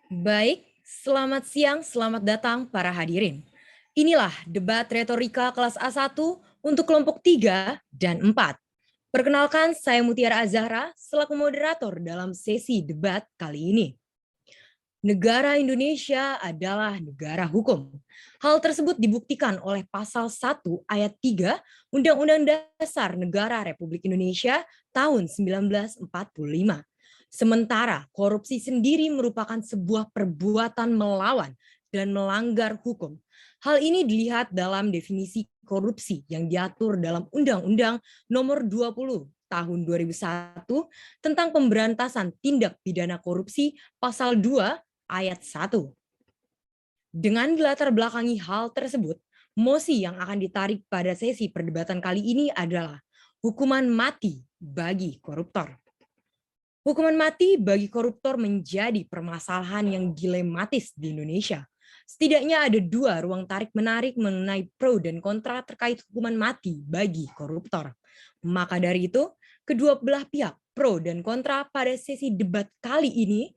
Baik, selamat siang, selamat datang para hadirin. Inilah debat retorika kelas A1 untuk kelompok 3 dan 4. Perkenalkan, saya Mutiara Azahra selaku moderator dalam sesi debat kali ini. Negara Indonesia adalah negara hukum. Hal tersebut dibuktikan oleh pasal 1 ayat 3 Undang-Undang Dasar Negara Republik Indonesia tahun 1945. Sementara korupsi sendiri merupakan sebuah perbuatan melawan dan melanggar hukum. Hal ini dilihat dalam definisi korupsi yang diatur dalam Undang-Undang Nomor 20 tahun 2001 tentang pemberantasan tindak pidana korupsi pasal 2 ayat 1. Dengan dilatar belakangi hal tersebut, mosi yang akan ditarik pada sesi perdebatan kali ini adalah hukuman mati bagi koruptor. Hukuman mati bagi koruptor menjadi permasalahan yang dilematis di Indonesia. Setidaknya ada dua ruang tarik-menarik mengenai pro dan kontra terkait hukuman mati bagi koruptor. Maka dari itu, kedua belah pihak pro dan kontra pada sesi debat kali ini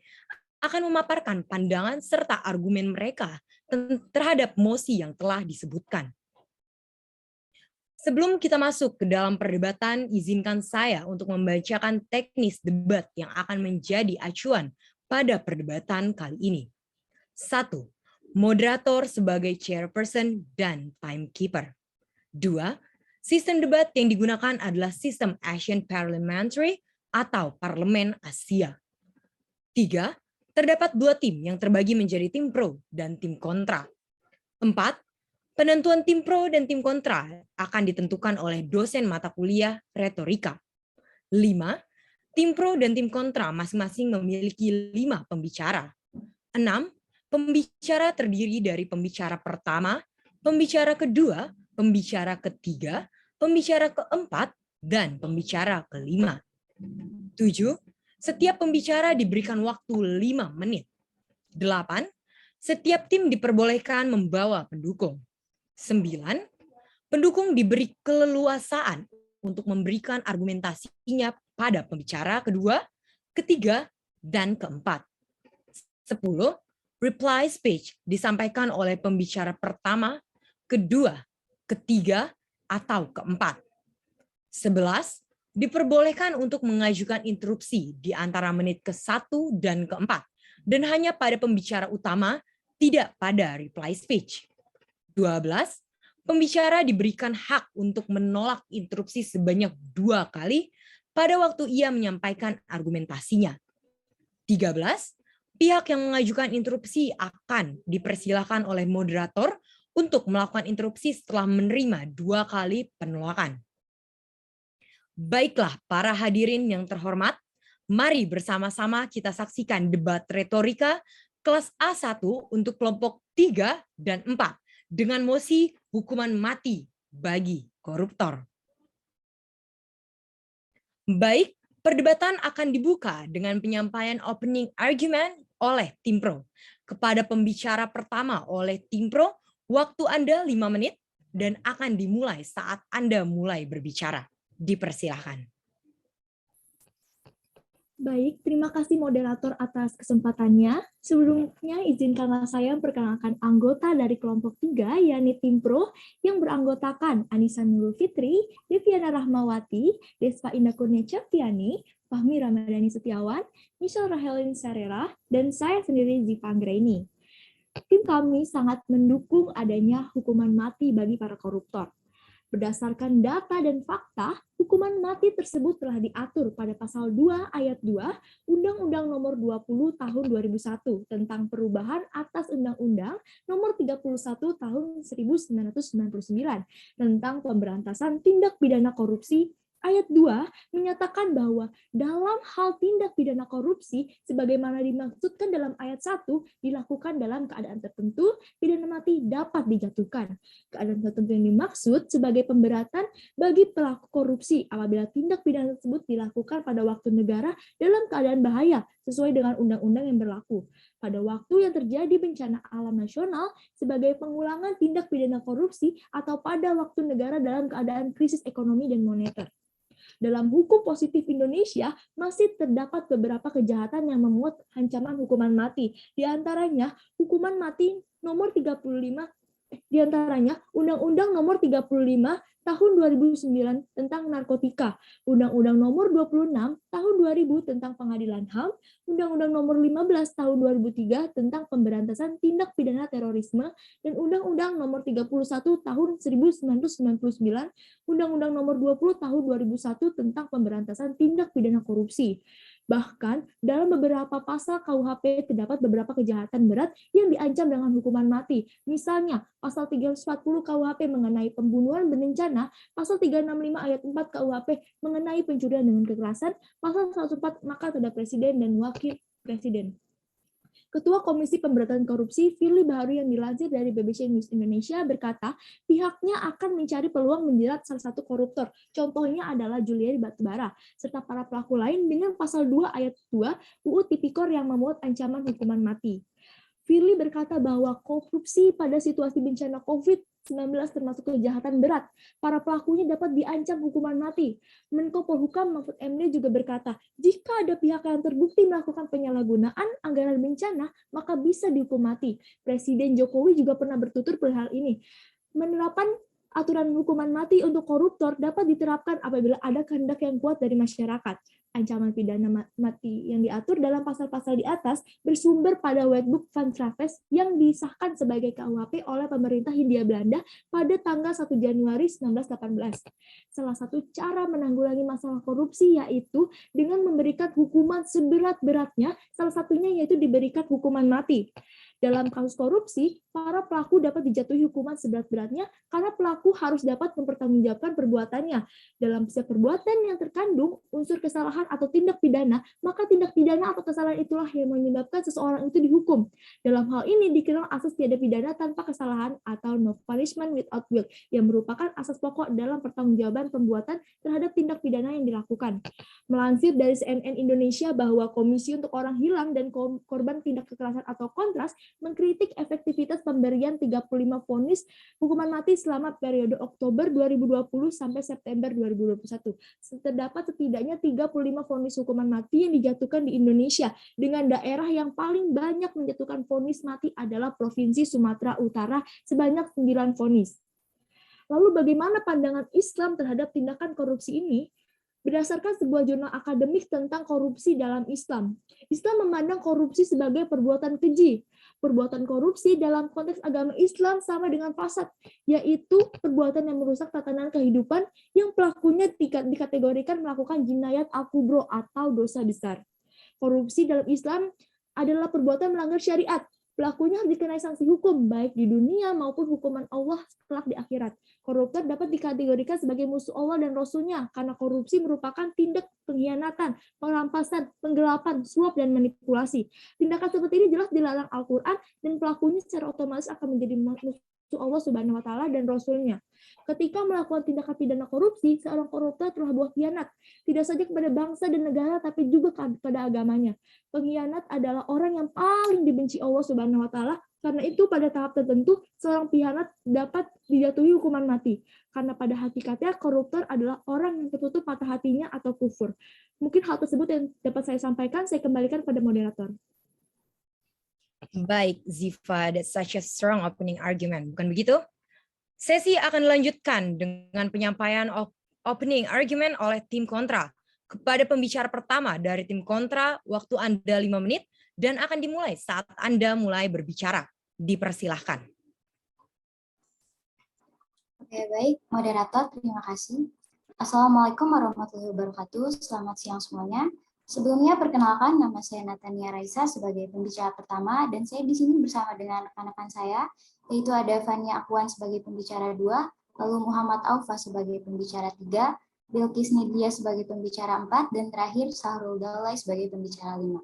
akan memaparkan pandangan serta argumen mereka terhadap mosi yang telah disebutkan. Sebelum kita masuk ke dalam perdebatan, izinkan saya untuk membacakan teknis debat yang akan menjadi acuan pada perdebatan kali ini. 1. Moderator sebagai chairperson dan timekeeper. 2. Sistem debat yang digunakan adalah sistem Asian Parliamentary atau Parlemen Asia. 3. Terdapat dua tim yang terbagi menjadi tim pro dan tim kontra. 4. Penentuan tim pro dan tim kontra akan ditentukan oleh dosen mata kuliah retorika. 5. Tim pro dan tim kontra masing-masing memiliki 5 pembicara. 6. Pembicara terdiri dari pembicara pertama, pembicara kedua, pembicara ketiga, pembicara keempat, dan pembicara kelima. 7. Setiap pembicara diberikan waktu 5 menit. 8. Setiap tim diperbolehkan membawa pendukung. 9. Pendukung diberi keleluasaan untuk memberikan argumentasinya pada pembicara kedua, ketiga, dan keempat. 10. Reply speech disampaikan oleh pembicara pertama, kedua, ketiga, atau keempat. 11. Diperbolehkan untuk mengajukan interupsi di antara menit ke-1 dan ke-4, dan hanya pada pembicara utama, tidak pada reply speech. 12. Pembicara diberikan hak untuk menolak interupsi sebanyak 2 kali pada waktu ia menyampaikan argumentasinya. 13. Pihak yang mengajukan interupsi akan dipersilakan oleh moderator untuk melakukan interupsi setelah menerima 2 kali penolakan. Baiklah para hadirin yang terhormat, mari bersama-sama kita saksikan debat retorika kelas A1 untuk kelompok 3 dan 4 dengan mosi hukuman mati bagi koruptor. Baik, perdebatan akan dibuka dengan penyampaian opening argument oleh tim pro. Kepada pembicara pertama oleh tim pro, waktu Anda 5 menit dan akan dimulai saat Anda mulai berbicara. Dipersilahkan. Baik, terima kasih moderator atas kesempatannya. Sebelumnya izinkanlah saya memperkenalkan anggota dari kelompok 3, yakni tim pro yang beranggotakan Anissa Nurul Fitri, Deviana Rahmawati, Desva Indah Kurnia Septiani, Fahmi Ramadhani Setiawan, Michelle Rahelin Sarera, dan saya sendiri Ziva Anggraini. Tim kami sangat mendukung adanya hukuman mati bagi para koruptor. Berdasarkan data dan fakta, hukuman mati tersebut telah diatur pada pasal 2 ayat 2 Undang-Undang Nomor 20 Tahun 2001 tentang perubahan atas Undang-Undang Nomor 31 Tahun 1999 tentang pemberantasan tindak pidana korupsi. Ayat 2 menyatakan bahwa dalam hal tindak pidana korupsi sebagaimana dimaksudkan dalam ayat 1 dilakukan dalam keadaan tertentu, pidana mati dapat dijatuhkan. Keadaan tertentu yang dimaksud sebagai pemberatan bagi pelaku korupsi apabila tindak pidana tersebut dilakukan pada waktu negara dalam keadaan bahaya sesuai dengan undang-undang yang berlaku. Pada waktu yang terjadi bencana alam nasional sebagai pengulangan tindak pidana korupsi atau pada waktu negara dalam keadaan krisis ekonomi dan moneter. Dalam hukum positif Indonesia, masih terdapat beberapa kejahatan yang memuat ancaman hukuman mati. Di antaranya, hukuman mati nomor 35, di antaranya Undang-Undang nomor 35 tahun 2009 tentang narkotika, Undang-Undang nomor 26 tahun 2000 tentang pengadilan HAM, Undang-Undang nomor 15 tahun 2003 tentang pemberantasan tindak pidana terorisme, dan Undang-Undang nomor 31 tahun 1999, Undang-Undang nomor 20 tahun 2001 tentang pemberantasan tindak pidana korupsi. Bahkan, dalam beberapa pasal KUHP terdapat beberapa kejahatan berat yang diancam dengan hukuman mati. Misalnya, pasal 340 KUHP mengenai pembunuhan berencana, pasal 365 ayat 4 KUHP mengenai pencurian dengan kekerasan, pasal 104 makar terhadap presiden dan wakil presiden. Ketua Komisi Pemberantasan Korupsi, Firly Bahuri, yang dilansir dari BBC News Indonesia, berkata pihaknya akan mencari peluang menjerat salah satu koruptor. Contohnya adalah Juliari Batubara, serta para pelaku lain dengan pasal 2 ayat 2 UU Tipikor yang memuat ancaman hukuman mati. Firly berkata bahwa korupsi pada situasi bencana COVID-19 termasuk kejahatan berat. Para pelakunya dapat diancam hukuman mati. Menko Polhukam Mahfud MD juga berkata, jika ada pihak yang terbukti melakukan penyalahgunaan anggaran bencana, maka bisa dihukum mati. Presiden Jokowi juga pernah bertutur perihal ini. Penerapan aturan hukuman mati untuk koruptor dapat diterapkan apabila ada kehendak yang kuat dari masyarakat. Ancaman pidana mati yang diatur dalam pasal-pasal di atas bersumber pada Wetboek van Traves yang disahkan sebagai KUHP oleh pemerintah Hindia Belanda pada tanggal 1 Januari 1918. Salah satu cara menanggulangi masalah korupsi yaitu dengan memberikan hukuman seberat-beratnya, salah satunya yaitu diberikan hukuman mati. Dalam kasus korupsi, para pelaku dapat dijatuhi hukuman seberat-beratnya karena pelaku harus dapat mempertanggungjawabkan perbuatannya. Dalam setiap perbuatan yang terkandung unsur kesalahan atau tindak pidana, maka tindak pidana atau kesalahan itulah yang menyebabkan seseorang itu dihukum. Dalam hal ini dikenal asas tiada pidana tanpa kesalahan atau no punishment without guilt, yang merupakan asas pokok dalam pertanggungjawaban perbuatan terhadap tindak pidana yang dilakukan. Melansir dari CNN Indonesia bahwa Komisi untuk Orang Hilang dan Korban Tindak Kekerasan atau Kontras mengkritik efektivitas pemberian 35 vonis hukuman mati selama periode Oktober 2020 sampai September 2021. Terdapat setidaknya 35 vonis hukuman mati yang dijatuhkan di Indonesia, dengan daerah yang paling banyak menjatuhkan vonis mati adalah Provinsi Sumatera Utara sebanyak 9 vonis. Lalu bagaimana pandangan Islam terhadap tindakan korupsi ini? Berdasarkan sebuah jurnal akademik tentang korupsi dalam Islam, Islam memandang korupsi sebagai perbuatan keji. Perbuatan korupsi dalam konteks agama Islam sama dengan fasad, yaitu perbuatan yang merusak tatanan kehidupan yang pelakunya dikategorikan melakukan jinayat al-kubro atau dosa besar. Korupsi dalam Islam adalah perbuatan melanggar syariat. Pelakunya harus dikenai sanksi hukum, baik di dunia maupun hukuman Allah kelak di akhirat. Koruptor dapat dikategorikan sebagai musuh Allah dan Rasul-Nya, karena korupsi merupakan tindak pengkhianatan, perampasan, penggelapan, suap, dan manipulasi. Tindakan seperti ini jelas dilarang Al-Quran, dan pelakunya secara otomatis akan menjadi musuh Allah Subhanahu wa Ta'ala dan Rasul-Nya. Ketika melakukan tindakan pidana korupsi, seorang koruptor telah buat khianat, tidak saja kepada bangsa dan negara, tapi juga kepada agamanya. Pengkhianat adalah orang yang paling dibenci Allah Subhanahu wa Ta'ala. Karena itu pada tahap tertentu seorang pengkhianat dapat dijatuhi hukuman mati. Karena pada hakikatnya koruptor adalah orang yang tertutup mata hatinya atau kufur. Mungkin hal tersebut yang dapat saya sampaikan, saya kembalikan pada moderator. Baik, Ziva, that's such a strong opening argument, bukan begitu? Sesi akan dilanjutkan dengan penyampaian opening argument oleh tim kontra. Kepada pembicara pertama dari tim kontra, waktu Anda 5 menit dan akan dimulai saat Anda mulai berbicara. Dipersilahkan. Oke, baik. Moderator, terima kasih. Assalamualaikum warahmatullahi wabarakatuh. Selamat siang semuanya. Sebelumnya perkenalkan, nama saya Natania Raisa sebagai pembicara pertama, dan saya di sini bersama dengan rekan-rekan saya, yaitu ada Fania Akwan sebagai pembicara 2, lalu Muhammad Aufa sebagai pembicara 3, Bilkis Nidlia sebagai pembicara 4, dan terakhir Sahrul Daulay sebagai pembicara 5.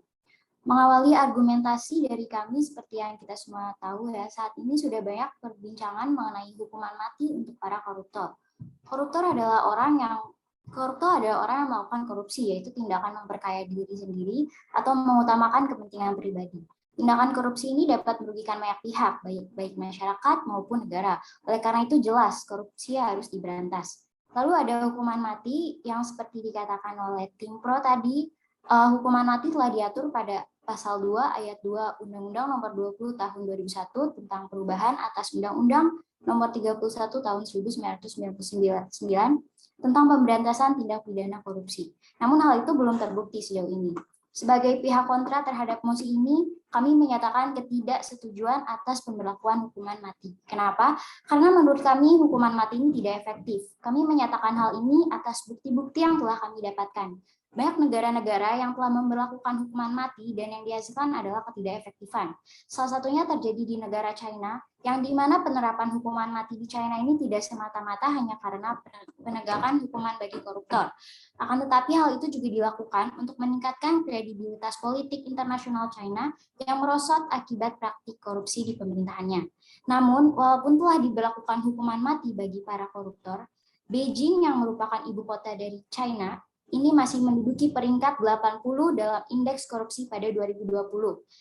Mengawali argumentasi dari kami seperti yang kita semua tahu ya, saat ini sudah banyak perbincangan mengenai hukuman mati untuk para koruptor. Koruptor adalah orang yang melakukan korupsi, yaitu tindakan memperkaya diri sendiri atau mengutamakan kepentingan pribadi. Tindakan korupsi ini dapat merugikan banyak pihak, baik masyarakat maupun negara. Oleh karena itu jelas korupsi harus diberantas. Lalu ada hukuman mati yang seperti dikatakan oleh tim pro tadi, hukuman mati telah diatur pada Pasal 2 Ayat 2 Undang-Undang Nomor 20 Tahun 2001 tentang perubahan atas Undang-Undang Nomor 31 Tahun 1999 tentang pemberantasan tindak pidana korupsi. Namun hal itu belum terbukti sejauh ini. Sebagai pihak kontra terhadap mosi ini, kami menyatakan ketidaksetujuan atas pemberlakuan hukuman mati. Kenapa? Karena menurut kami hukuman mati ini tidak efektif. Kami menyatakan hal ini atas bukti-bukti yang telah kami dapatkan. Banyak negara-negara yang telah memberlakukan hukuman mati dan yang dihasilkan adalah ketidakefektifan. Salah satunya terjadi di negara China, yang di mana penerapan hukuman mati di China ini tidak semata-mata hanya karena penegakan hukuman bagi koruptor. Akan tetapi hal itu juga dilakukan untuk meningkatkan kredibilitas politik internasional China yang merosot akibat praktik korupsi di pemerintahannya. Namun, walaupun telah diberlakukan hukuman mati bagi para koruptor, Beijing yang merupakan ibu kota dari China ini masih menduduki peringkat 80 dalam indeks korupsi pada 2020.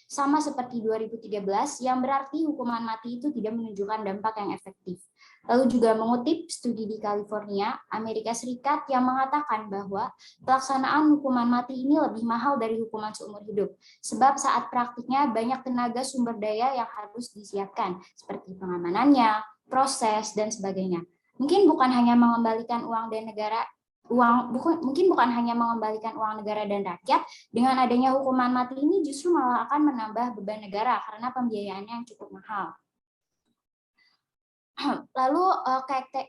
Sama seperti 2013, yang berarti hukuman mati itu tidak menunjukkan dampak yang efektif. Lalu juga mengutip studi di California, Amerika Serikat yang mengatakan bahwa pelaksanaan hukuman mati ini lebih mahal dari hukuman seumur hidup. Sebab saat praktiknya banyak tenaga sumber daya yang harus disiapkan, seperti pengamanannya, proses, dan sebagainya. Mungkin bukan hanya mengembalikan uang negara dan rakyat, dengan adanya hukuman mati ini justru malah akan menambah beban negara karena pembiayaannya yang cukup mahal. Lalu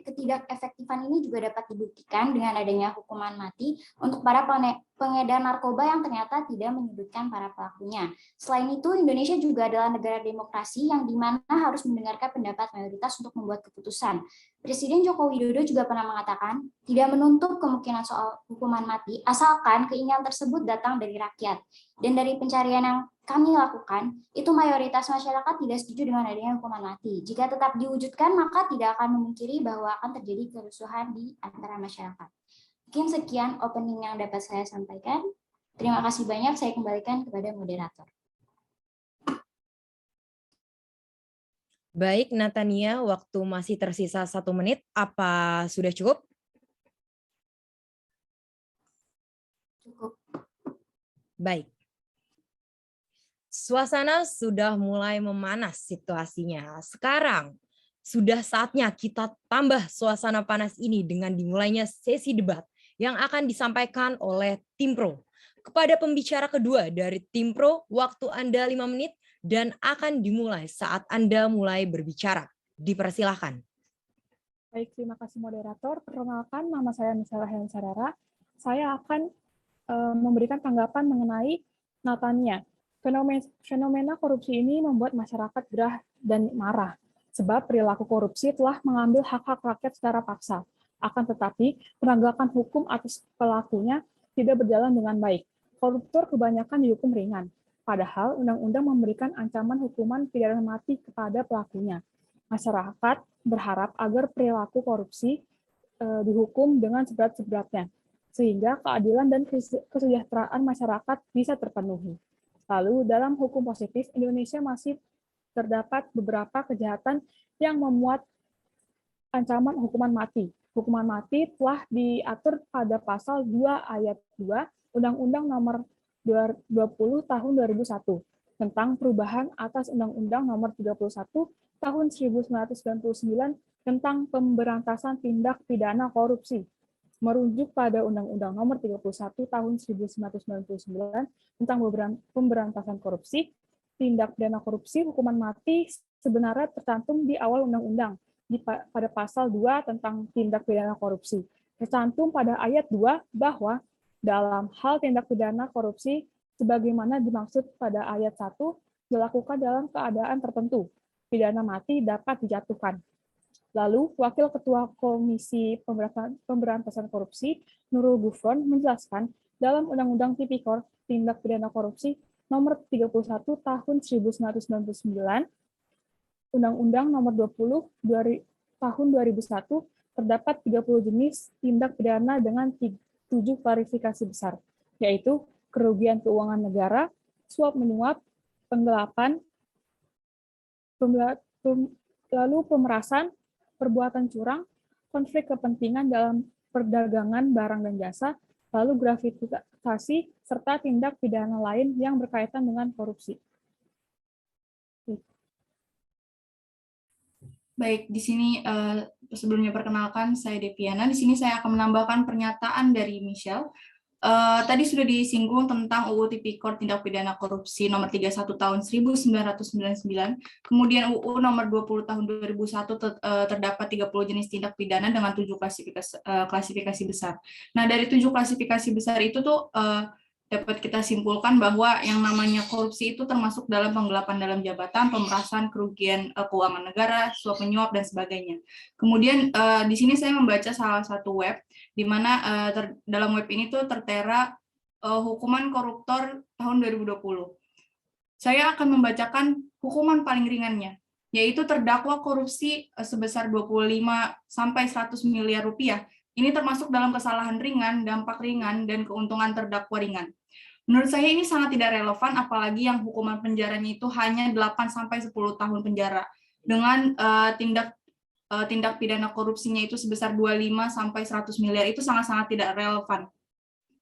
ketidakefektifan ini juga dapat dibuktikan dengan adanya hukuman mati untuk para pengedar narkoba yang ternyata tidak menyudutkan para pelakunya. Selain itu, Indonesia juga adalah negara demokrasi yang dimana harus mendengarkan pendapat mayoritas untuk membuat keputusan. Presiden Joko Widodo juga pernah mengatakan tidak menutup kemungkinan soal hukuman mati asalkan keinginan tersebut datang dari rakyat. Dan dari pencarian yang kami lakukan, itu mayoritas masyarakat tidak setuju dengan adanya hukuman mati. Jika tetap diwujudkan, maka tidak akan memungkiri bahwa akan terjadi kerusuhan di antara masyarakat. Mungkin sekian opening yang dapat saya sampaikan. Terima kasih banyak, saya kembalikan kepada moderator. Baik, Natania, waktu masih tersisa 1 menit. Apa sudah cukup? Cukup. Baik. Suasana sudah mulai memanas situasinya. Sekarang sudah saatnya kita tambah suasana panas ini dengan dimulainya sesi debat yang akan disampaikan oleh tim pro. Kepada pembicara kedua dari tim pro, waktu Anda 5 menit dan akan dimulai saat Anda mulai berbicara. Dipersilahkan. Baik, terima kasih moderator. Perkenalkan, nama saya Misalnya Helen Sarara. Saya akan memberikan tanggapan mengenai Natania. Fenomena korupsi ini membuat masyarakat gerah dan marah, sebab perilaku korupsi telah mengambil hak-hak rakyat secara paksa. Akan tetapi, penegakan hukum atas pelakunya tidak berjalan dengan baik. Koruptor kebanyakan dihukum ringan, padahal undang-undang memberikan ancaman hukuman pidana mati kepada pelakunya. Masyarakat berharap agar perilaku korupsi dihukum dengan seberat-seberatnya, sehingga keadilan dan kesejahteraan masyarakat bisa terpenuhi. Lalu, dalam hukum positif, Indonesia masih terdapat beberapa kejahatan yang memuat ancaman hukuman mati. Hukuman mati telah diatur pada Pasal 2 Ayat 2 Undang-Undang Nomor 20 Tahun 2001 tentang perubahan atas Undang-Undang Nomor 31 Tahun 1999 tentang pemberantasan tindak pidana korupsi, merujuk pada Undang-Undang Nomor 31 Tahun 1999 tentang pemberantasan korupsi. Tindak pidana korupsi, hukuman mati sebenarnya tercantum di awal undang-undang pada pasal 2 tentang tindak pidana korupsi. Tercantum pada ayat 2 bahwa dalam hal tindak pidana korupsi sebagaimana dimaksud pada ayat 1 dilakukan dalam keadaan tertentu, pidana mati dapat dijatuhkan. Lalu, Wakil Ketua Komisi Pemberantasan Korupsi, Nurul Gufron, menjelaskan dalam Undang-Undang Tipikor Tindak Pidana Korupsi Nomor 31 Tahun 1999, Undang-Undang Nomor 20 Tahun 2001, terdapat 30 jenis tindak pidana dengan 7 klarifikasi besar, yaitu kerugian keuangan negara, suap menyuap, penggelapan, lalu pemerasan, perbuatan curang, konflik kepentingan dalam perdagangan barang dan jasa, lalu gratifikasi, serta tindak pidana lain yang berkaitan dengan korupsi. Baik, di sini sebelumnya perkenalkan saya Deviana. Di sini saya akan menambahkan pernyataan dari Michelle. Tadi sudah disinggung tentang UU Tipikor Tindak Pidana Korupsi nomor 31 tahun 1999, kemudian UU nomor 20 tahun 2001 terdapat 30 jenis tindak pidana dengan 7 klasifikasi besar. Nah, dari 7 klasifikasi besar itu tuh dapat kita simpulkan bahwa yang namanya korupsi itu termasuk dalam penggelapan dalam jabatan, pemerasan, kerugian keuangan negara, suap menyuap, dan sebagainya. Kemudian di sini saya membaca salah satu web, di mana dalam web ini tuh tertera hukuman koruptor tahun 2020. Saya akan membacakan hukuman paling ringannya, yaitu terdakwa korupsi sebesar 25 sampai 100 miliar rupiah. Ini termasuk dalam kesalahan ringan, dampak ringan, dan keuntungan terdakwa ringan. Menurut saya ini sangat tidak relevan, apalagi yang hukuman penjaranya itu hanya 8 sampai 10 tahun penjara. Dengan tindak pidana korupsinya itu sebesar 25 sampai 100 miliar, itu sangat-sangat tidak relevan.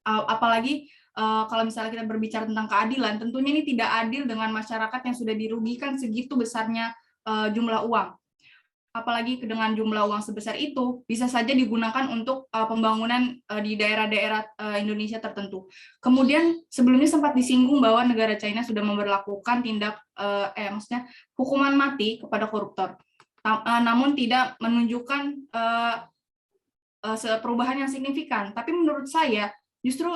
Apalagi kalau misalnya kita berbicara tentang keadilan, tentunya ini tidak adil dengan masyarakat yang sudah dirugikan segitu besarnya jumlah uang. Apalagi dengan jumlah uang sebesar itu bisa saja digunakan untuk pembangunan di daerah-daerah Indonesia tertentu. Kemudian sebelumnya sempat disinggung bahwa negara China sudah memberlakukan maksudnya hukuman mati kepada koruptor, namun tidak menunjukkan perubahan yang signifikan. Tapi menurut saya justru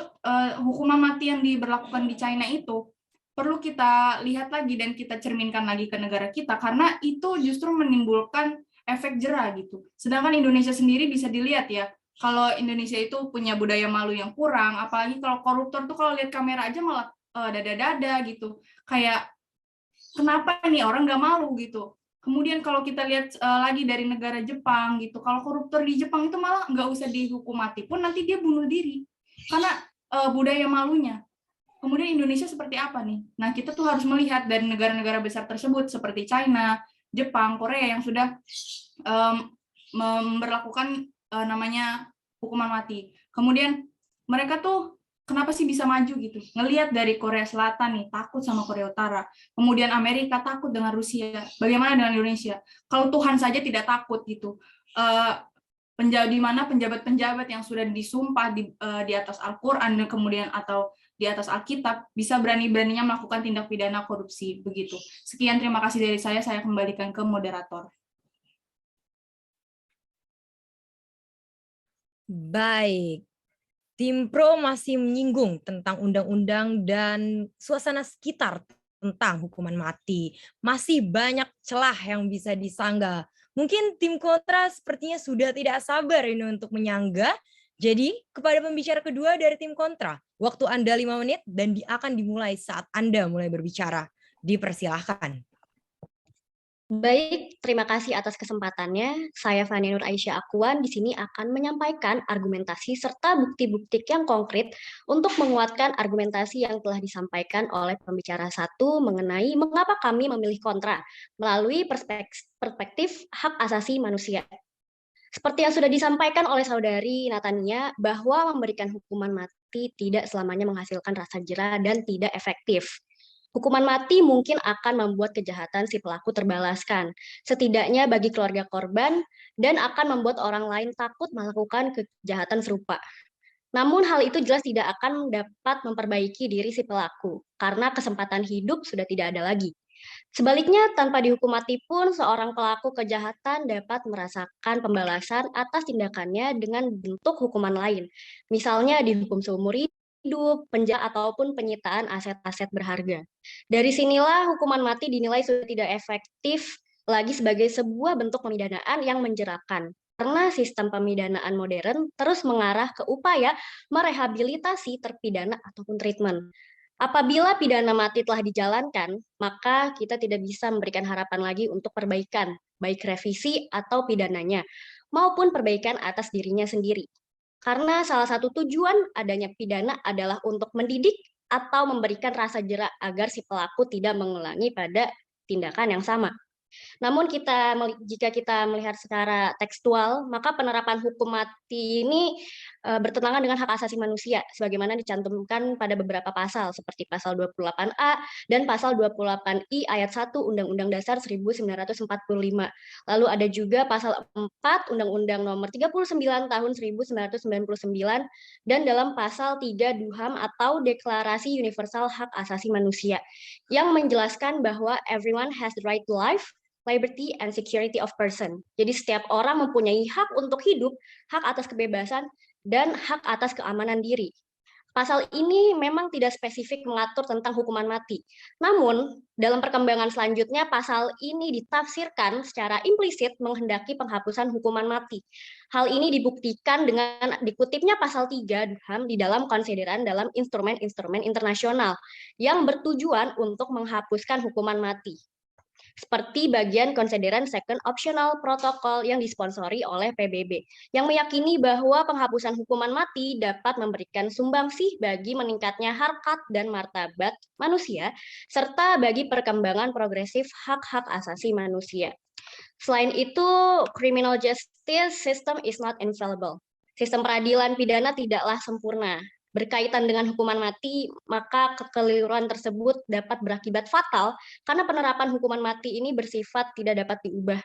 hukuman mati yang diberlakukan di China itu perlu kita lihat lagi dan kita cerminkan lagi ke negara kita, karena itu justru menimbulkan efek jera gitu. Sedangkan Indonesia sendiri bisa dilihat ya, kalau Indonesia itu punya budaya malu yang kurang, apalagi kalau koruptor tuh kalau lihat kamera aja malah dada-dada gitu. Kayak kenapa nih orang nggak malu gitu. Kemudian kalau kita lihat lagi dari negara Jepang gitu, kalau koruptor di Jepang itu malah nggak usah dihukum mati pun nanti dia bunuh diri karena budaya malunya. Kemudian Indonesia seperti apa nih? Nah, kita tuh harus melihat dari negara-negara besar tersebut seperti China, Jepang, Korea yang sudah memberlakukan namanya hukuman mati. Kemudian mereka tuh kenapa sih bisa maju gitu? Ngelihat dari Korea Selatan nih takut sama Korea Utara. Kemudian Amerika takut dengan Rusia. Bagaimana dengan Indonesia? Kalau Tuhan saja tidak takut gitu. Di mana penjabat-penjabat yang sudah disumpah di atas Al-Quran dan kemudian atau di atas Alkitab bisa berani-beraninya melakukan tindak pidana korupsi begitu. Sekian, terima kasih dari saya kembalikan ke moderator. Baik, tim Pro masih menyinggung tentang undang-undang dan suasana sekitar tentang hukuman mati. Masih banyak celah yang bisa disanggah. Mungkin tim kontra sepertinya sudah tidak sabar ini untuk menyanggah. Jadi, kepada pembicara kedua dari tim kontra, waktu Anda 5 menit dan akan dimulai saat Anda mulai berbicara. Dipersilahkan. Baik, terima kasih atas kesempatannya. Saya Fania Nur Aisyah Akwan di sini akan menyampaikan argumentasi serta bukti-bukti yang konkret untuk menguatkan argumentasi yang telah disampaikan oleh pembicara satu mengenai mengapa kami memilih kontra melalui perspektif hak asasi manusia. Seperti yang sudah disampaikan oleh saudari Natania, bahwa memberikan hukuman mati tidak selamanya menghasilkan rasa jera dan tidak efektif. Hukuman mati mungkin akan membuat kejahatan si pelaku terbalaskan, setidaknya bagi keluarga korban, dan akan membuat orang lain takut melakukan kejahatan serupa. Namun hal itu jelas tidak akan dapat memperbaiki diri si pelaku, karena kesempatan hidup sudah tidak ada lagi. Sebaliknya, tanpa dihukum mati pun, seorang pelaku kejahatan dapat merasakan pembalasan atas tindakannya dengan bentuk hukuman lain. Misalnya dihukum seumur hidup, penjara, ataupun penyitaan aset-aset berharga. Dari sinilah hukuman mati dinilai sudah tidak efektif lagi sebagai sebuah bentuk pemidanaan yang menjerakan. Karena sistem pemidanaan modern terus mengarah ke upaya merehabilitasi terpidana ataupun treatment. Apabila pidana mati telah dijalankan, maka kita tidak bisa memberikan harapan lagi untuk perbaikan, baik revisi atau pidananya, maupun perbaikan atas dirinya sendiri. Karena salah satu tujuan adanya pidana adalah untuk mendidik atau memberikan rasa jera agar si pelaku tidak mengulangi pada tindakan yang sama. Namun jika kita melihat secara tekstual, maka penerapan hukum mati ini bertentangan dengan hak asasi manusia sebagaimana dicantumkan pada beberapa pasal seperti pasal 28A dan pasal 28I ayat 1 Undang-Undang Dasar 1945. Lalu ada juga pasal 4 Undang-Undang Nomor 39 Tahun 1999 dan dalam pasal 3 DUHAM atau Deklarasi Universal Hak Asasi Manusia yang menjelaskan bahwa everyone has the right to life, liberty, and security of person. Jadi setiap orang mempunyai hak untuk hidup, hak atas kebebasan, dan hak atas keamanan diri. Pasal ini memang tidak spesifik mengatur tentang hukuman mati. Namun, dalam perkembangan selanjutnya, pasal ini ditafsirkan secara implisit menghendaki penghapusan hukuman mati. Hal ini dibuktikan dengan dikutipnya pasal 3 DUHAM di dalam konsideran dalam instrumen-instrumen internasional yang bertujuan untuk menghapuskan hukuman mati. Seperti bagian konsideran Second Optional Protocol yang disponsori oleh PBB, yang meyakini bahwa penghapusan hukuman mati dapat memberikan sumbangsih bagi meningkatnya harkat dan martabat manusia, serta bagi perkembangan progresif hak-hak asasi manusia. Selain itu, criminal justice system is not infallible. Sistem peradilan pidana tidaklah sempurna. Berkaitan dengan hukuman mati, maka kekeliruan tersebut dapat berakibat fatal karena penerapan hukuman mati ini bersifat tidak dapat diubah.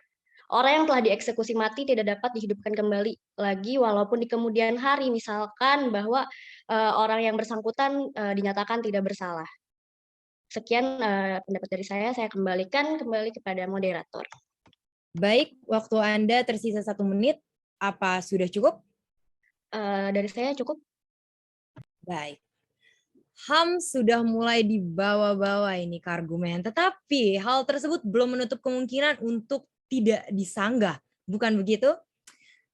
Orang yang telah dieksekusi mati tidak dapat dihidupkan kembali lagi walaupun di kemudian hari, misalkan bahwa orang yang bersangkutan dinyatakan tidak bersalah. Sekian pendapat dari saya kembalikan kembali kepada moderator. Baik, waktu Anda tersisa 1 menit. Apa sudah cukup? Dari saya cukup. Baik. HAM sudah mulai dibawa-bawa ini ke argumen, tetapi hal tersebut belum menutup kemungkinan untuk tidak disanggah. Bukan begitu?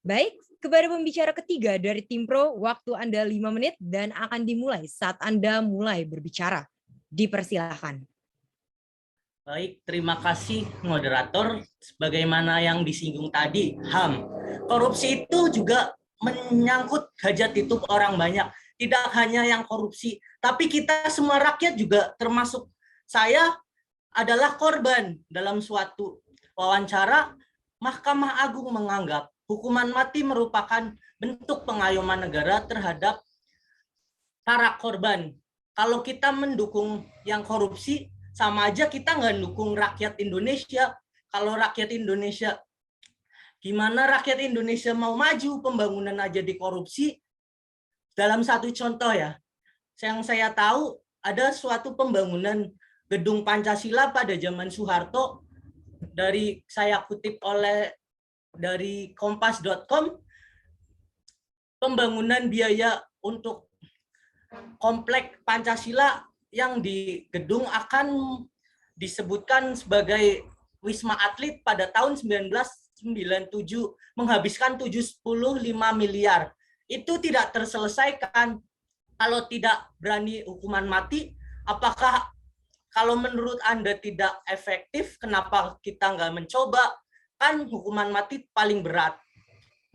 Baik, kepada pembicara ketiga dari tim pro, waktu Anda 5 menit dan akan dimulai saat Anda mulai berbicara. Dipersilahkan. Baik, terima kasih moderator. Sebagaimana yang disinggung tadi, HAM. Korupsi itu juga menyangkut hajat hidup orang banyak. Tidak hanya yang korupsi, tapi kita semua rakyat juga termasuk saya adalah korban. Dalam suatu wawancara, Mahkamah Agung menganggap hukuman mati merupakan bentuk pengayoman negara terhadap para korban. Kalau kita mendukung yang korupsi, sama aja kita nggak dukung rakyat Indonesia. Kalau rakyat Indonesia, gimana rakyat Indonesia mau maju, pembangunan aja dikorupsi. Dalam satu contoh ya, yang saya tahu ada suatu pembangunan gedung Pancasila pada zaman Soeharto, dari saya kutip dari kompas.com, pembangunan biaya untuk komplek Pancasila yang di gedung akan disebutkan sebagai Wisma Atlet pada tahun 1997 menghabiskan 75 miliar. Itu tidak terselesaikan kalau tidak berani hukuman mati. Apakah kalau menurut Anda tidak efektif, kenapa kita nggak mencoba? Kan hukuman mati paling berat.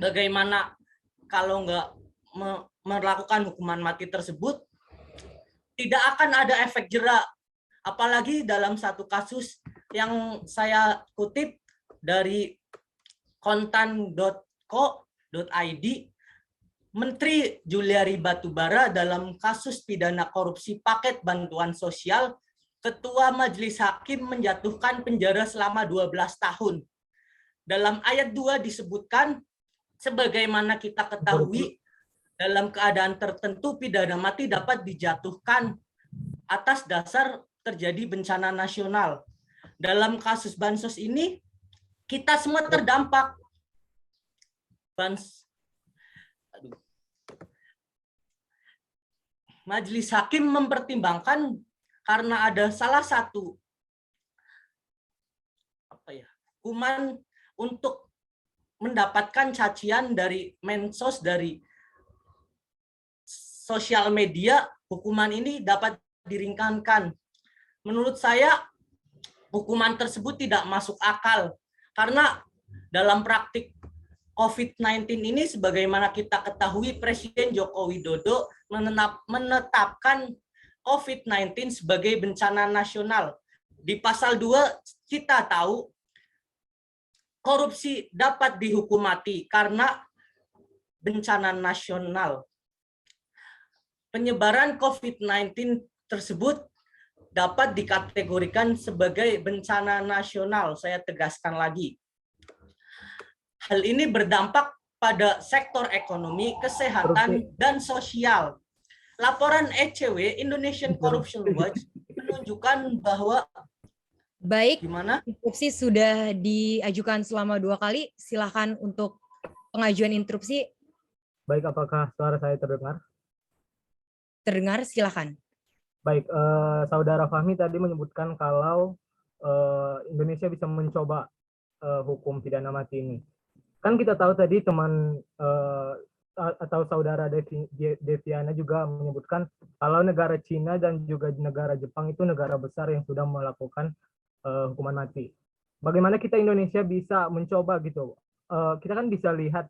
Bagaimana kalau nggak melakukan hukuman mati tersebut, tidak akan ada efek jera. Apalagi dalam satu kasus yang saya kutip dari kontan.co.id, Menteri Juliari Batubara dalam kasus pidana korupsi paket bantuan sosial, Ketua Majelis Hakim menjatuhkan penjara selama 12 tahun. Dalam ayat 2 disebutkan, sebagaimana kita ketahui, dalam keadaan tertentu pidana mati dapat dijatuhkan atas dasar terjadi bencana nasional. Dalam kasus Bansos ini, kita semua terdampak. Majelis Hakim mempertimbangkan karena ada salah satu hukuman untuk mendapatkan cacian dari mensos, dari sosial media, hukuman ini dapat diringankan. Menurut saya, hukuman tersebut tidak masuk akal karena dalam praktik COVID-19 ini, sebagaimana kita ketahui, Presiden Joko Widodo menetapkan COVID-19 sebagai bencana nasional. Di pasal 2 kita tahu korupsi dapat dihukum mati karena bencana nasional. Penyebaran COVID-19 tersebut dapat dikategorikan sebagai bencana nasional. Saya tegaskan lagi. Hal ini berdampak pada sektor ekonomi, kesehatan, dan sosial. Laporan ECW, Indonesian Corruption Watch, menunjukkan bahwa interupsi sudah diajukan selama 2 kali. Silakan untuk pengajuan interupsi. Baik, apakah suara saya terdengar? Terdengar, silakan. Baik, Saudara Fahmi tadi menyebutkan kalau Indonesia bisa mencoba hukum pidana mati ini. Kan kita tahu tadi teman atau Saudara Deviana juga menyebutkan kalau negara Cina dan juga negara Jepang itu negara besar yang sudah melakukan hukuman mati. Bagaimana kita Indonesia bisa mencoba gitu? Kita kan bisa lihat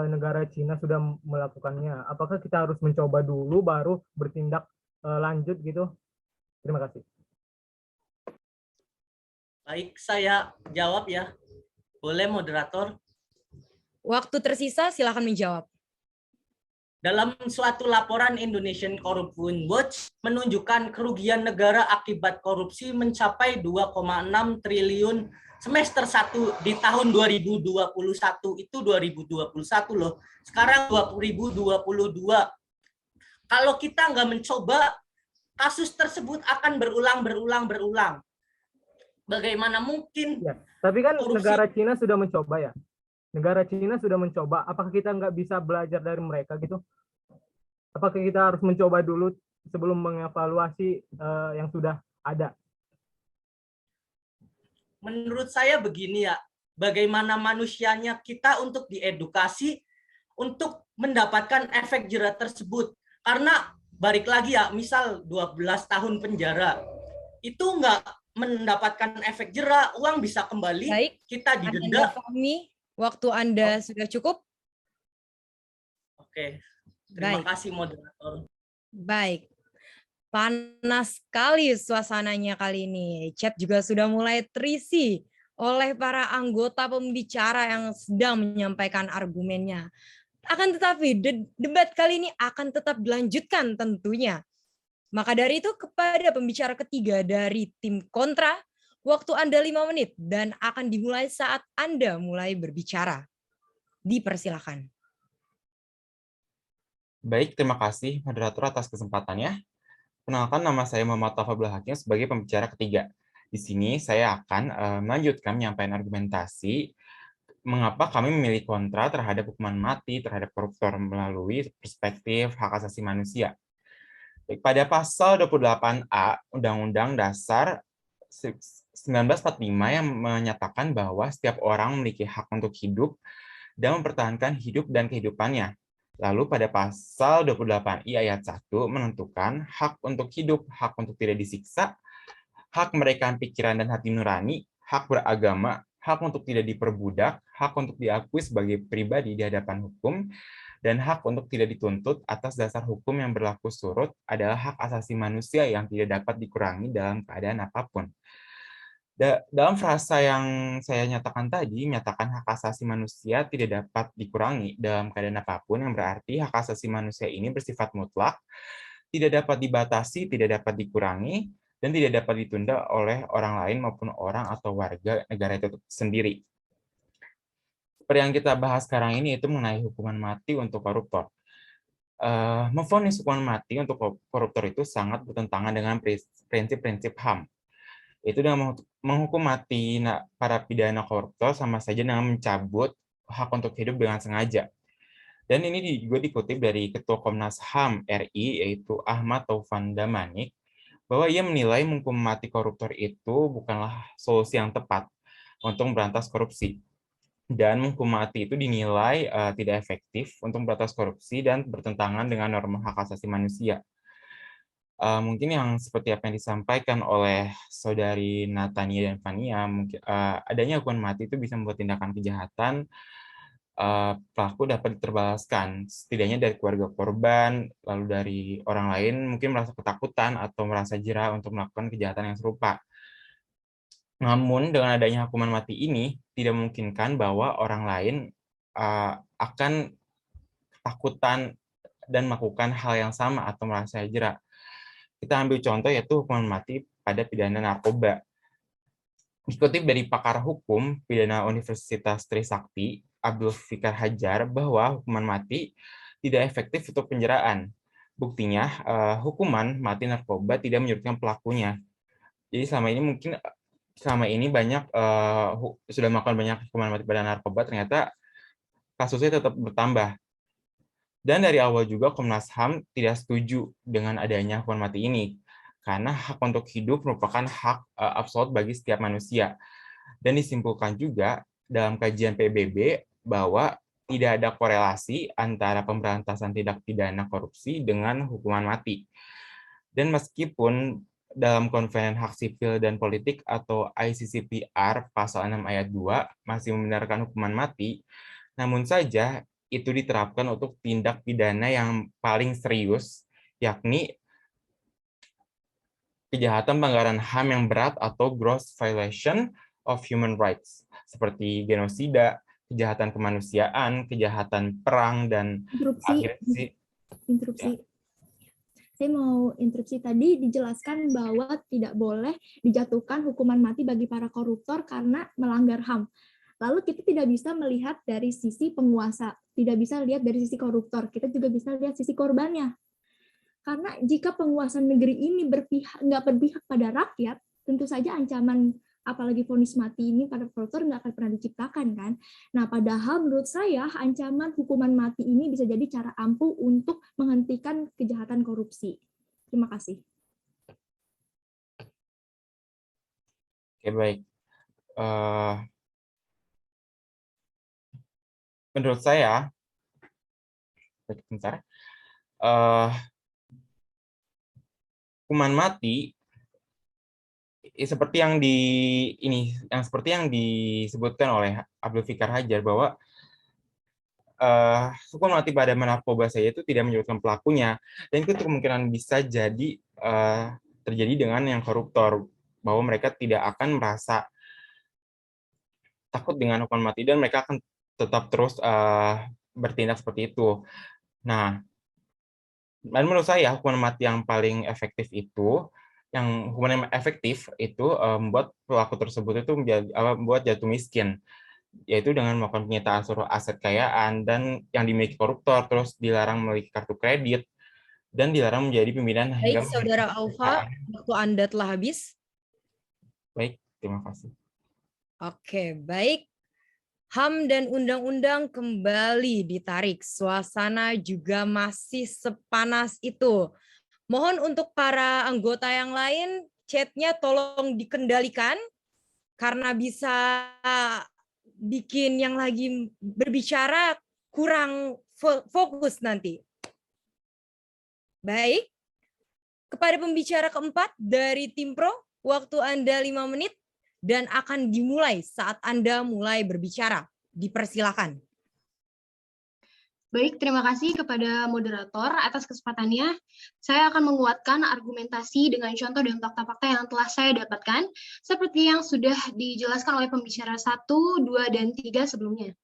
negara Cina sudah melakukannya. Apakah kita harus mencoba dulu baru bertindak lanjut gitu? Terima kasih. Baik, saya jawab ya. Boleh moderator? Waktu tersisa, silakan menjawab. Dalam suatu laporan Indonesian Corruption Watch menunjukkan kerugian negara akibat korupsi mencapai 2,6 triliun semester 1 di tahun 2021. Itu 2021 loh. Sekarang 2022. Kalau kita nggak mencoba, kasus tersebut akan berulang. Bagaimana mungkin? Ya, tapi kan korupsi... negara Cina sudah mencoba ya. Negara Cina sudah mencoba. Apakah kita nggak bisa belajar dari mereka gitu? Apakah kita harus mencoba dulu sebelum mengevaluasi yang sudah ada? Menurut saya begini ya, bagaimana manusianya kita untuk diedukasi untuk mendapatkan efek jera tersebut. Karena balik lagi ya, misal 12 tahun penjara, itu nggak mendapatkan efek jera, uang bisa kembali, baik, kita didenda. Fahmi, waktu Anda sudah cukup? Oke, terima kasih moderator. Baik. Panas sekali suasananya kali ini. Chat juga sudah mulai terisi oleh para anggota pembicara yang sedang menyampaikan argumennya. Akan tetapi debat kali ini akan tetap dilanjutkan tentunya. Maka dari itu kepada pembicara ketiga dari tim kontra, waktu Anda 5 menit dan akan dimulai saat Anda mulai berbicara. Dipersilakan. Baik, terima kasih moderator atas kesempatannya. Kenalkan, nama saya Muhammad Tafadul Hakim sebagai pembicara ketiga. Di sini saya akan melanjutkan menyampaikan argumentasi mengapa kami memilih kontra terhadap hukuman mati terhadap koruptor melalui perspektif hak asasi manusia. Pada pasal 28A Undang-Undang Dasar 1945 yang menyatakan bahwa setiap orang memiliki hak untuk hidup dan mempertahankan hidup dan kehidupannya. Lalu pada pasal 28I ayat 1 menentukan hak untuk hidup, hak untuk tidak disiksa, hak meredakan pikiran dan hati nurani, hak beragama, hak untuk tidak diperbudak, hak untuk diakui sebagai pribadi di hadapan hukum, dan hak untuk tidak dituntut atas dasar hukum yang berlaku surut adalah hak asasi manusia yang tidak dapat dikurangi dalam keadaan apapun. Dalam frasa yang saya nyatakan tadi, menyatakan hak asasi manusia tidak dapat dikurangi dalam keadaan apapun, yang berarti hak asasi manusia ini bersifat mutlak, tidak dapat dibatasi, tidak dapat dikurangi, dan tidak dapat ditunda oleh orang lain maupun orang atau warga negara itu sendiri. Seperti yang kita bahas sekarang ini itu mengenai hukuman mati untuk koruptor. Memvonis hukuman mati untuk koruptor itu sangat bertentangan dengan prinsip-prinsip HAM. Itu dengan menghukum mati para pidana koruptor sama saja dengan mencabut hak untuk hidup dengan sengaja. Dan ini juga dikutip dari Ketua Komnas HAM RI, yaitu Ahmad Taufan Damanik, bahwa ia menilai menghukum mati koruptor itu bukanlah solusi yang tepat untuk memberantas korupsi. Dan menghukum mati itu dinilai tidak efektif untuk memberantas korupsi dan bertentangan dengan norma hak asasi manusia. Mungkin yang seperti apa yang disampaikan oleh saudari Natania dan Fania, mungkin adanya hukuman mati itu bisa membuat tindakan kejahatan pelaku dapat terbalaskan, setidaknya dari keluarga korban, lalu dari orang lain mungkin merasa ketakutan atau merasa jera untuk melakukan kejahatan yang serupa. Namun dengan adanya hukuman mati ini tidak memungkinkan bahwa orang lain akan ketakutan dan melakukan hal yang sama atau merasa jera. Kita ambil contoh yaitu hukuman mati pada pidana narkoba. Dikutip dari pakar hukum pidana Universitas Trisakti, Abdul Fikar Hajar, bahwa hukuman mati tidak efektif untuk penjaraan. Buktinya, hukuman mati narkoba tidak menyurutkan pelakunya. Jadi selama ini banyak sudah melakukan banyak hukuman mati pada narkoba, ternyata kasusnya tetap bertambah. Dan dari awal juga Komnas HAM tidak setuju dengan adanya hukuman mati ini, karena hak untuk hidup merupakan hak absolut bagi setiap manusia. Dan disimpulkan juga dalam kajian PBB bahwa tidak ada korelasi antara pemberantasan tindak pidana korupsi dengan hukuman mati. Dan meskipun dalam Konvenen Hak Sipil dan Politik atau ICCPR pasal 6 ayat 2 masih membenarkan hukuman mati, namun saja itu diterapkan untuk tindak pidana yang paling serius, yakni kejahatan pelanggaran HAM yang berat atau gross violation of human rights, seperti genosida, kejahatan kemanusiaan, kejahatan perang, dan interupsi. Ya. Saya mau interupsi tadi dijelaskan bahwa tidak boleh dijatuhkan hukuman mati bagi para koruptor karena melanggar HAM. Lalu kita tidak bisa melihat dari sisi penguasa, tidak bisa lihat dari sisi koruptor, kita juga bisa lihat sisi korbannya. Karena jika penguasa negeri ini nggak berpihak pada rakyat, tentu saja ancaman apalagi vonis mati ini pada koruptor nggak akan pernah diciptakan kan. Nah, padahal menurut saya ancaman hukuman mati ini bisa jadi cara ampuh untuk menghentikan kejahatan korupsi. Terima kasih. Oke, baik. Menurut saya, hukuman mati seperti yang disebutkan oleh Abdul Fikar Hajar bahwa hukuman mati pada narkoba saja itu tidak menyebutkan pelakunya, dan itu kemungkinan bisa jadi terjadi dengan yang koruptor, bahwa mereka tidak akan merasa takut dengan hukuman mati dan mereka akan tetap terus bertindak seperti itu. Nah, dan menurut saya hukuman mati yang paling efektif itu, membuat pelaku tersebut itu membuat jatuh miskin, yaitu dengan melakukan penyitaan seluruh aset kekayaan dan yang dimiliki koruptor, terus dilarang memiliki kartu kredit, dan dilarang menjadi pimpinan. Baik, Saudara Alfa, waktu Anda telah habis. Baik, terima kasih. Oke, baik. HAM dan undang-undang kembali ditarik. Suasana juga masih sepanas itu. Mohon untuk para anggota yang lain, chatnya tolong dikendalikan, karena bisa bikin yang lagi berbicara kurang fokus nanti. Baik, kepada pembicara keempat dari tim Pro, waktu Anda 5 menit dan akan dimulai saat Anda mulai berbicara. Dipersilakan. Baik, terima kasih kepada moderator atas kesempatannya. Saya akan menguatkan argumentasi dengan contoh dan fakta-fakta yang telah saya dapatkan, seperti yang sudah dijelaskan oleh pembicara 1, 2, dan 3 sebelumnya.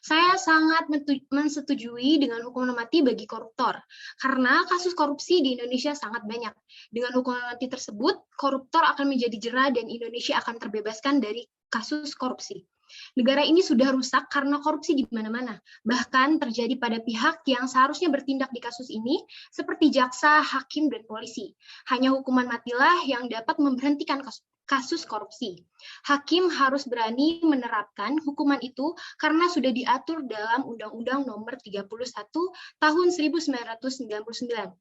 Saya sangat mensetujui dengan hukuman mati bagi koruptor, karena kasus korupsi di Indonesia sangat banyak. Dengan hukuman mati tersebut, koruptor akan menjadi jera dan Indonesia akan terbebaskan dari kasus korupsi. Negara ini sudah rusak karena korupsi di mana-mana, bahkan terjadi pada pihak yang seharusnya bertindak di kasus ini, seperti jaksa, hakim, dan polisi. Hanya hukuman matilah yang dapat memberhentikan kasus korupsi. Hakim harus berani menerapkan hukuman itu karena sudah diatur dalam Undang-Undang Nomor 31 Tahun 1999.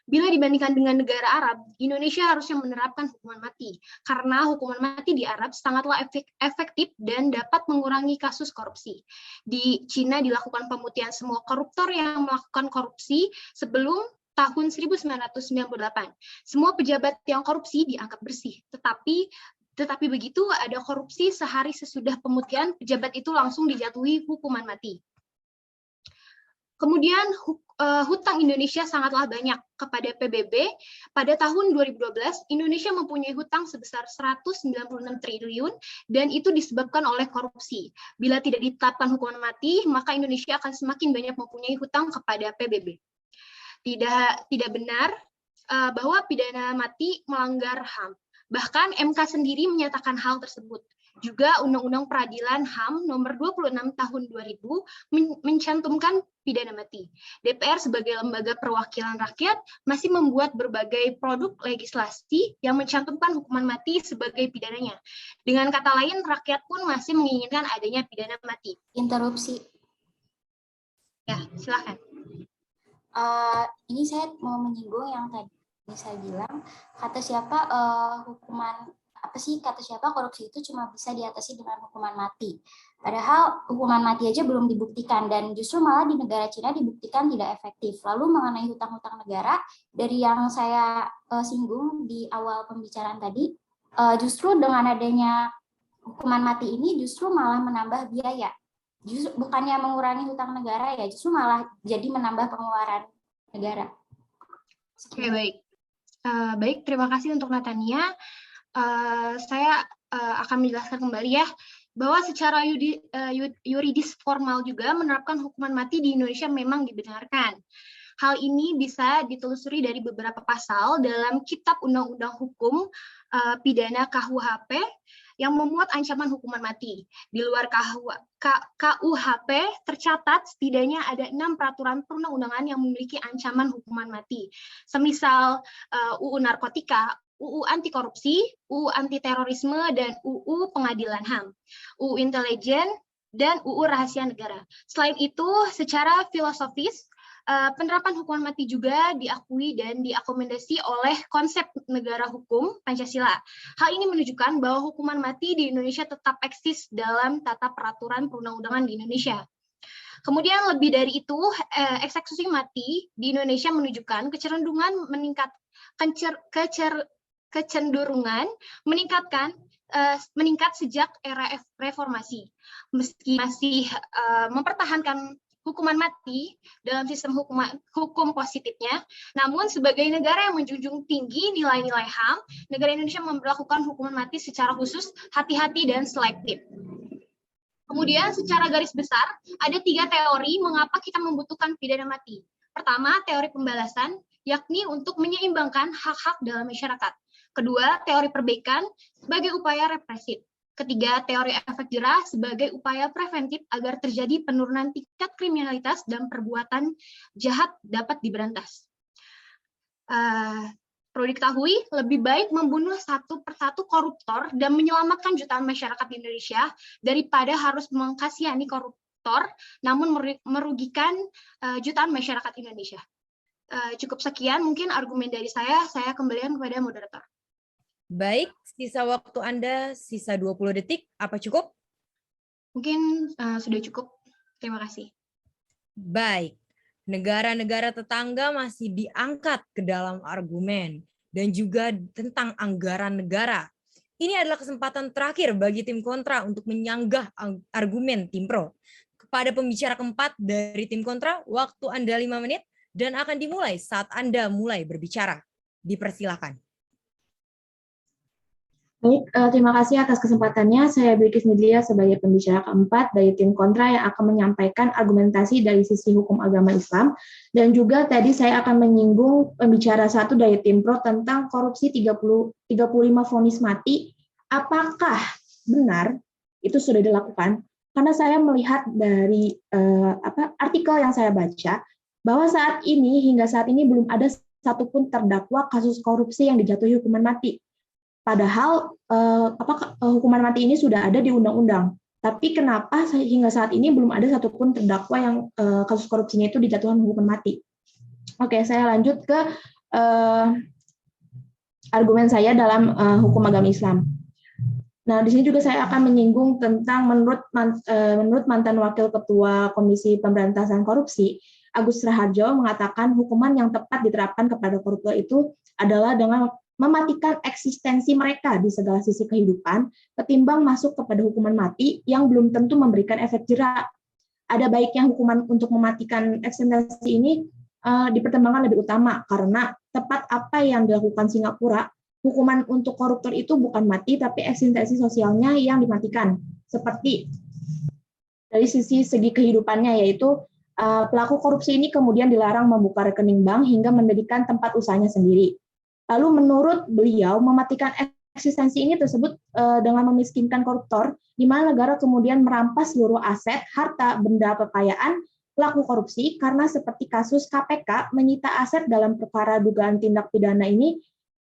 Bila dibandingkan dengan negara Arab, Indonesia harusnya menerapkan hukuman mati, karena hukuman mati di Arab sangatlah efektif dan dapat mengurangi kasus korupsi. Di Cina dilakukan pemutihan semua koruptor yang melakukan korupsi sebelum tahun 1998. Semua pejabat yang korupsi dianggap bersih, tetapi begitu ada korupsi sehari sesudah pemutihan, pejabat itu langsung dijatuhi hukuman mati. Kemudian hutang Indonesia sangatlah banyak kepada PBB. Pada tahun 2012, Indonesia mempunyai hutang sebesar 196 triliun dan itu disebabkan oleh korupsi. Bila tidak ditetapkan hukuman mati, maka Indonesia akan semakin banyak mempunyai hutang kepada PBB. Tidak benar bahwa pidana mati melanggar HAM. Bahkan MK sendiri menyatakan hal tersebut. Juga Undang-Undang Peradilan HAM nomor 26 tahun 2000 mencantumkan pidana mati. DPR sebagai lembaga perwakilan rakyat masih membuat berbagai produk legislasi yang mencantumkan hukuman mati sebagai pidananya. Dengan kata lain, rakyat pun masih menginginkan adanya pidana mati. Interupsi. Ya, silakan. Ini saya mau menyinggung yang tadi saya bilang, kata siapa korupsi itu cuma bisa diatasi dengan hukuman mati. Padahal hukuman mati aja belum dibuktikan dan justru malah di negara Cina dibuktikan tidak efektif. Lalu mengenai hutang-hutang negara, dari yang saya singgung di awal pembicaraan tadi, justru dengan adanya hukuman mati ini justru malah menambah biaya. Justru bukannya mengurangi hutang negara ya, justru malah jadi menambah pengeluaran negara. Oke, baik. Baik, terima kasih untuk Natania. Saya akan menjelaskan kembali ya, bahwa secara yuridis formal juga menerapkan hukuman mati di Indonesia memang dibenarkan. Hal ini bisa ditelusuri dari beberapa pasal dalam Kitab Undang-Undang Hukum Pidana KUHP yang memuat ancaman hukuman mati. Di luar KUHP tercatat setidaknya ada 6 peraturan perundang-undangan yang memiliki ancaman hukuman mati. Semisal UU Narkotika, UU Anti Korupsi, UU Anti Terorisme, dan UU Pengadilan HAM, UU Intelijen, dan UU Rahasia Negara. Selain itu, secara filosofis, penerapan hukuman mati juga diakui dan diakomodasi oleh konsep negara hukum Pancasila. Hal ini menunjukkan bahwa hukuman mati di Indonesia tetap eksis dalam tata peraturan perundang-undangan di Indonesia. Kemudian lebih dari itu, eksekusi mati di Indonesia menunjukkan kecenderungan meningkat sejak era reformasi. Meski masih mempertahankan hukuman mati dalam sistem hukum positifnya, namun sebagai negara yang menjunjung tinggi nilai-nilai HAM, negara Indonesia memperlakukan hukuman mati secara khusus, hati-hati, dan selektif. Kemudian secara garis besar, ada 3 teori mengapa kita membutuhkan pidana mati. Pertama, teori pembalasan, yakni untuk menyeimbangkan hak-hak dalam masyarakat. Kedua, teori perbaikan sebagai upaya represif. Ketiga, teori efek jerah sebagai upaya preventif agar terjadi penurunan tingkat kriminalitas dan perbuatan jahat dapat diberantas. Perlu diketahui, lebih baik membunuh satu persatu koruptor dan menyelamatkan jutaan masyarakat di Indonesia daripada harus mengkasihani koruptor namun merugikan jutaan masyarakat Indonesia. Cukup sekian mungkin argumen dari saya kembalikan kepada moderator. Baik, sisa waktu Anda sisa 20 detik, apa cukup? Mungkin sudah cukup, terima kasih. Baik, negara-negara tetangga masih diangkat ke dalam argumen dan juga tentang anggaran negara. Ini adalah kesempatan terakhir bagi tim kontra untuk menyanggah argumen tim pro. Kepada pembicara keempat dari tim kontra, waktu Anda 5 menit dan akan dimulai saat Anda mulai berbicara. Dipersilakan. Baik, terima kasih atas kesempatannya. Saya Bilkis Nidlia sebagai pembicara keempat dari tim kontra yang akan menyampaikan argumentasi dari sisi hukum agama Islam. Dan juga tadi saya akan menyinggung pembicara satu dari tim pro tentang korupsi 35 vonis mati. Apakah benar itu sudah dilakukan? Karena saya melihat dari artikel yang saya baca, bahwa hingga saat ini belum ada satupun terdakwa kasus korupsi yang dijatuhi hukuman mati. Padahal hukuman mati ini sudah ada di undang-undang. Tapi kenapa hingga saat ini belum ada satupun terdakwa yang kasus korupsinya itu dijatuhkan hukuman mati? Oke, saya lanjut ke argumen saya dalam hukum agama Islam. Nah, di sini juga saya akan menyinggung tentang menurut mantan Wakil Ketua Komisi Pemberantasan Korupsi, Agus Raharjo, mengatakan hukuman yang tepat diterapkan kepada koruptor itu adalah dengan mematikan eksistensi mereka di segala sisi kehidupan, ketimbang masuk kepada hukuman mati yang belum tentu memberikan efek jerah. ada baiknya hukuman untuk mematikan eksistensi ini dipertimbangkan lebih utama, karena tepat apa yang dilakukan Singapura, hukuman untuk koruptor itu bukan mati, tapi eksistensi sosialnya yang dimatikan. Seperti dari segi kehidupannya, yaitu pelaku korupsi ini kemudian dilarang membuka rekening bank hingga mendirikan tempat usahanya sendiri. Lalu menurut beliau, mematikan eksistensi ini tersebut dengan memiskinkan koruptor, di mana negara kemudian merampas seluruh aset, harta, benda, kekayaan pelaku korupsi, karena seperti kasus KPK menyita aset dalam perkara dugaan tindak pidana ini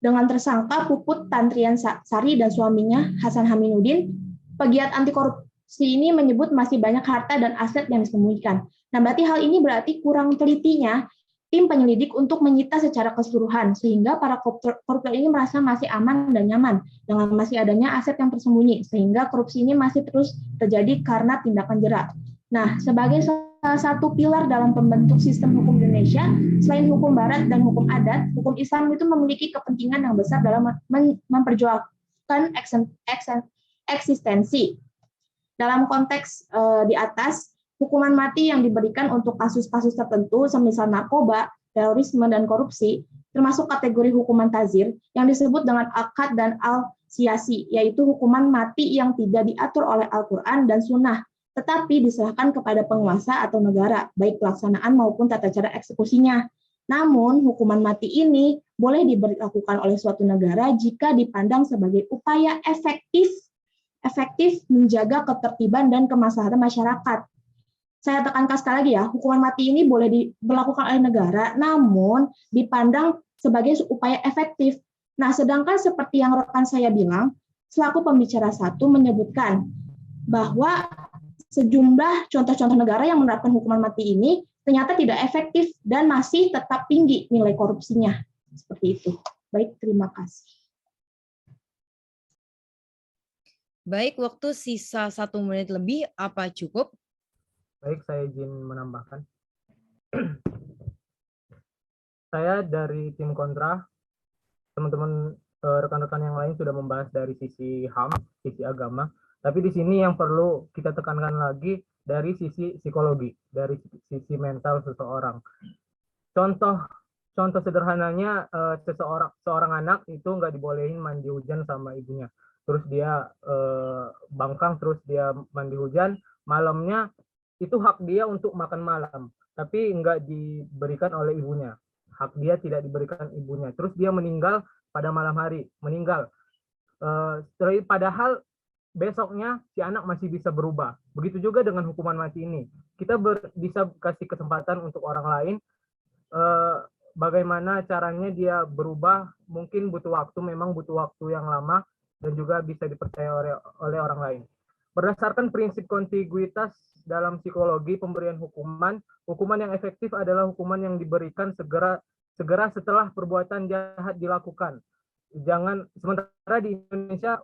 dengan tersangka Puput Tantrian Sari dan suaminya Hasan Haminuddin. Pegiat anti korupsi ini menyebut masih banyak harta dan aset yang disembunyikan. Nah, berarti hal ini berarti kurang telitinya tim penyelidik untuk menyita secara keseluruhan, sehingga para koruptor ini merasa masih aman dan nyaman dengan masih adanya aset yang tersembunyi, sehingga korupsi ini masih terus terjadi karena tindakan jerat. Nah, sebagai salah satu pilar dalam pembentuk sistem hukum Indonesia, selain hukum barat dan hukum adat, hukum Islam itu memiliki kepentingan yang besar dalam memperjuangkan eksistensi. Dalam konteks di atas, hukuman mati yang diberikan untuk kasus-kasus tertentu, semisal narkoba, terorisme, dan korupsi, termasuk kategori hukuman tazir yang disebut dengan akad dan al-siyasi, yaitu hukuman mati yang tidak diatur oleh Al-Quran dan Sunnah, tetapi diserahkan kepada penguasa atau negara, baik pelaksanaan maupun tata cara eksekusinya. Namun, hukuman mati ini boleh diberlakukan oleh suatu negara jika dipandang sebagai upaya efektif menjaga ketertiban dan kemaslahatan masyarakat. Saya tekankan sekali lagi ya, hukuman mati ini boleh diberlakukan oleh negara, namun dipandang sebagai upaya efektif. Nah, sedangkan seperti yang rekan saya bilang, selaku pembicara satu menyebutkan bahwa sejumlah contoh-contoh negara yang menerapkan hukuman mati ini ternyata tidak efektif dan masih tetap tinggi nilai korupsinya. Seperti itu. Baik, terima kasih. Baik, waktu sisa 1 menit lebih, apa cukup? Baik, saya izin menambahkan. Saya dari tim kontra, teman-teman rekan-rekan yang lain sudah membahas dari sisi HAM, sisi agama. Tapi di sini yang perlu kita tekankan lagi dari sisi psikologi, dari sisi mental seseorang. Contoh sederhananya, seorang anak itu nggak dibolehin mandi hujan sama ibunya. Terus dia bangkang, terus dia mandi hujan, malamnya itu hak dia untuk makan malam, tapi nggak diberikan oleh ibunya. Hak dia tidak diberikan ibunya. Terus dia meninggal pada malam hari, meninggal. Padahal besoknya si anak masih bisa berubah. Begitu juga dengan hukuman mati ini. Kita bisa kasih kesempatan untuk orang lain, bagaimana caranya dia berubah, mungkin memang butuh waktu yang lama, dan juga bisa dipercaya oleh orang lain. Berdasarkan prinsip kontiguitas dalam psikologi pemberian hukuman yang efektif adalah hukuman yang diberikan segera setelah perbuatan jahat dilakukan. Sementara di Indonesia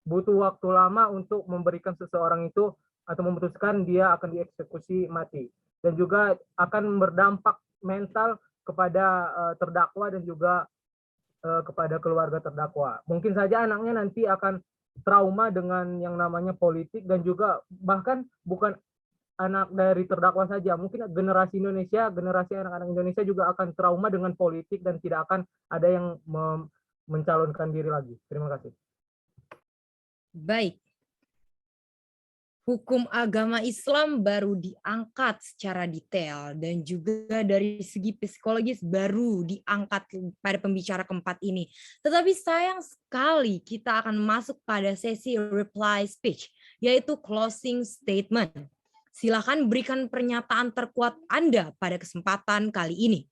butuh waktu lama untuk memberikan seseorang itu atau memutuskan dia akan dieksekusi mati, dan juga akan berdampak mental kepada terdakwa dan juga kepada keluarga terdakwa. Mungkin saja anaknya nanti akan trauma dengan yang namanya politik, dan juga bahkan bukan anak dari terdakwa saja, mungkin generasi anak-anak Indonesia juga akan trauma dengan politik dan tidak akan ada yang mencalonkan diri lagi. Terima kasih. Baik. Hukum agama Islam baru diangkat secara detail dan juga dari segi psikologis baru diangkat pada pembicara keempat ini. Tetapi sayang sekali kita akan masuk pada sesi reply speech, yaitu closing statement. Silakan berikan pernyataan terkuat Anda pada kesempatan kali ini.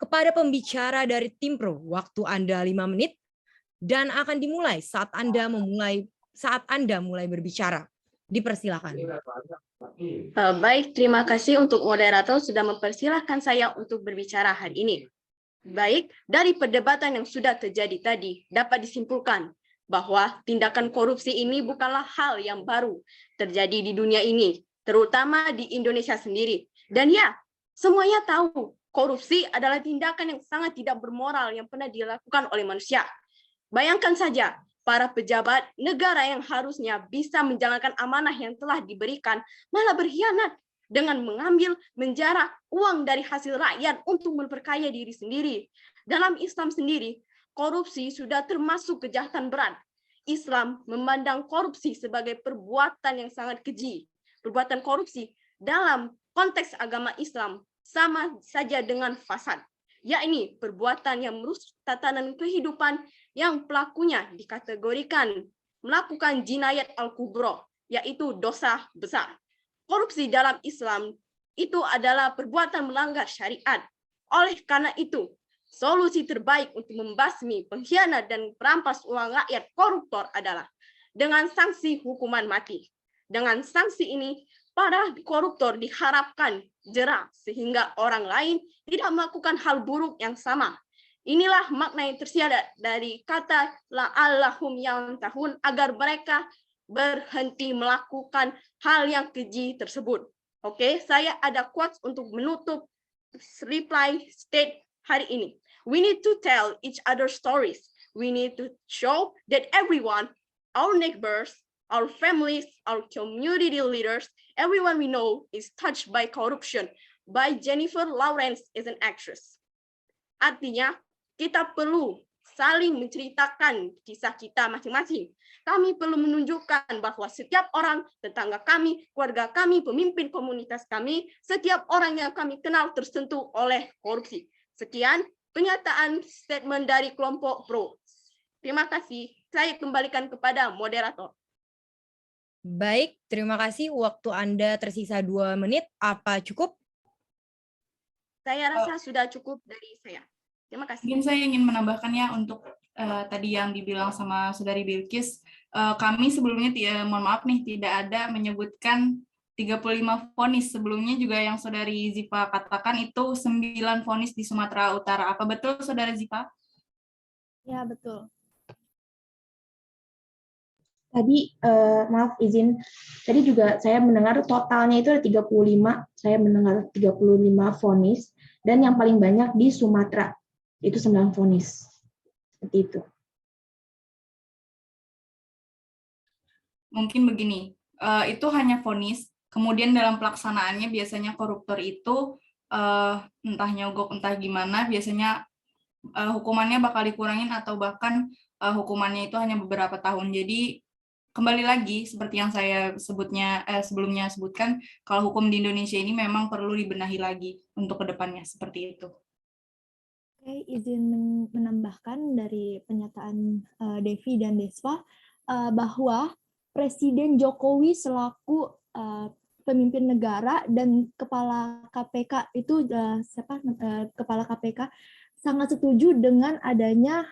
Kepada pembicara dari tim pro, waktu Anda 5 menit dan akan dimulai saat Anda mulai berbicara. Dipersilakan. Baik, terima kasih untuk moderator sudah mempersilahkan saya untuk berbicara hari ini. Baik, dari perdebatan yang sudah terjadi tadi, dapat disimpulkan bahwa tindakan korupsi ini bukanlah hal yang baru terjadi di dunia ini, terutama di Indonesia sendiri. Dan ya, semuanya tahu, korupsi adalah tindakan yang sangat tidak bermoral yang pernah dilakukan oleh manusia. Bayangkan saja, para pejabat negara yang harusnya bisa menjalankan amanah yang telah diberikan malah berkhianat dengan mengambil, menjarah uang dari hasil rakyat untuk memperkaya diri sendiri. Dalam Islam sendiri, korupsi sudah termasuk kejahatan berat. Islam memandang korupsi sebagai perbuatan yang sangat keji. Perbuatan korupsi dalam konteks agama Islam sama saja dengan fasad, yakni perbuatan yang merusak tatanan kehidupan yang pelakunya dikategorikan melakukan jinayat al-kubro, yaitu dosa besar. Korupsi dalam Islam itu adalah perbuatan melanggar syariat. Oleh karena itu, solusi terbaik untuk membasmi pengkhianat dan perampas uang rakyat koruptor adalah dengan sanksi hukuman mati. Dengan sanksi ini, para koruptor diharapkan jera sehingga orang lain tidak melakukan hal buruk yang sama. Inilah makna yang tersirat dari kata la'allahum yantahun, agar mereka berhenti melakukan hal yang keji tersebut. Oke, saya ada quotes untuk menutup reply state hari ini. We need to tell each other stories. We need to show that everyone, our neighbors, our families, our community leaders, everyone we know is touched by corruption. By Jennifer Lawrence is an actress. Artinya, kita perlu saling menceritakan kisah kita masing-masing. Kami perlu menunjukkan bahwa setiap orang, tetangga kami, keluarga kami, pemimpin komunitas kami, setiap orang yang kami kenal tersentuh oleh korupsi. Sekian pernyataan statement dari kelompok pro. Terima kasih. Saya kembalikan kepada moderator. Baik, terima kasih. Waktu Anda tersisa 2 menit. Apa cukup? Saya rasa sudah cukup dari saya. Terima kasih. Mungkin saya ingin menambahkannya untuk tadi yang dibilang sama Saudari Bilkis. Kami sebelumnya, mohon maaf nih, tidak ada menyebutkan 35 vonis. Sebelumnya juga yang Saudari Ziva katakan itu 9 vonis di Sumatera Utara. Apa betul, Saudara Ziva? Ya, betul. Tadi, maaf izin, tadi juga saya mendengar totalnya itu ada 35, saya mendengar 35 vonis, dan yang paling banyak di Sumatera, itu 9 vonis. Seperti itu. Mungkin begini, itu hanya vonis, kemudian dalam pelaksanaannya biasanya koruptor itu entah nyogok, entah gimana, biasanya hukumannya bakal dikurangin atau bahkan hukumannya itu hanya beberapa tahun. Jadi kembali lagi seperti yang saya sebelumnya sebutkan, kalau hukum di Indonesia ini memang perlu dibenahi lagi untuk kedepannya seperti itu. Oke, izin menambahkan dari pernyataan Devi dan Desva bahwa Presiden Jokowi selaku pemimpin negara dan kepala KPK itu kepala KPK sangat setuju dengan adanya